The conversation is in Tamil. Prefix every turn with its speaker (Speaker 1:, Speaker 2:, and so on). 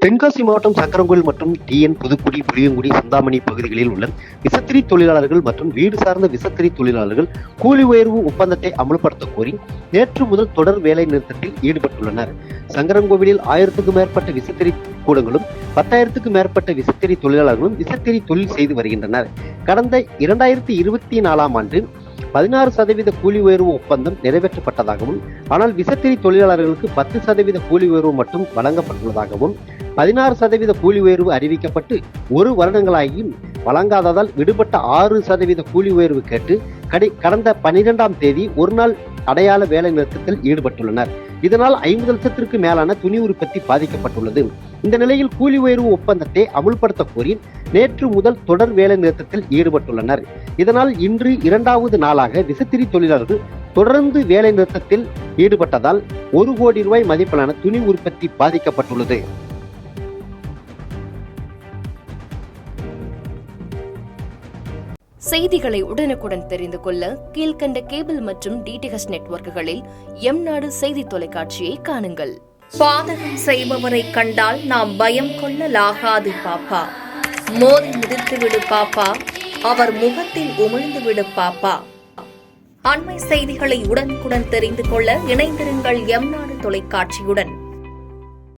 Speaker 1: தென்காசி மாவட்டம் சங்கரன்கோவில் மற்றும் டிஎன் புதுக்குடி, புளியங்குடி, சிந்தாமணி பகுதிகளில் உள்ள விசைத்தறி தொழிலாளர்கள் மற்றும் வீடு சார்ந்த விசைத்தறி தொழிலாளர்கள் கூலி உயர்வு ஒப்பந்தத்தை அமல்படுத்த கோரி நேற்று முதல் தொடர் வேலை நிறுத்தத்தில் ஈடுபட்டுள்ளனர். சங்கரன்கோவிலில் 1000க்கும் மேற்பட்ட விசைத்தறி கூடங்களும் 10,000க்கும் மேற்பட்ட விசைத்தறி தொழிலாளர்களும் விசைத்தறி தொழில் செய்து வருகின்றனர். கடந்த 2024ஆம் ஆண்டு 16% கூலி உயர்வு ஒப்பந்தம் நிறைவேற்றப்பட்டதாகவும், ஆனால் விசைத்தறி தொழிலாளர்களுக்கு 10% கூலி உயர்வு மட்டும் வழங்கப்பட்டுள்ளதாகவும், 16% கூலி உயர்வு அறிவிக்கப்பட்டு 1 வருடங்களாகியும் வழங்காததால் விடுபட்ட 6% கூலி உயர்வு கேட்டு கடந்த 12ஆம் தேதி ஒருநாள் அடையாள வேலை நிறுத்தத்தில் ஈடுபட்டுள்ளனர். இதனால் 50 லட்சத்திற்கு மேலான துணி உற்பத்தி பாதிக்கப்பட்டுள்ளது. இந்த நிலையில் கூலி உயர்வு ஒப்பந்தத்தை அமுல்படுத்த கோரி நேற்று முதல் தொடர் வேலை நிறுத்தத்தில் ஈடுபட்டுள்ளனர். இதனால் இன்று 2வது நாளாக விசைத்தறி தொழிலாளர்கள் தொடர்ந்து வேலை நிறுத்தத்தில் ஈடுபட்டதால் 1 கோடி ரூபாய் மதிப்பிலான துணி உற்பத்தி பாதிக்கப்பட்டுள்ளது.
Speaker 2: செய்திகளை உடனுக்குடன் தெரிந்து கொள்ள கீழ்கண்ட கேபிள் மற்றும் டிடிஎச் நெட்வொர்க்குகளில் எம்நாடு செய்தி தொலைக்காட்சியை காணுங்கள்.
Speaker 3: பாதகம் செய்பவரை கண்டால் நாம் பயம் கொள்ளலாகாது பாப்பா. மோதி மிதித்துவிடு பாப்பா, அவர் முகத்தில் உமிழ்ந்துவிடு பாப்பா. அண்மை செய்திகளை உடனுக்குடன் தெரிந்து கொள்ள இணைந்திருங்கள் எம்நாடு தொலைக்காட்சியுடன்.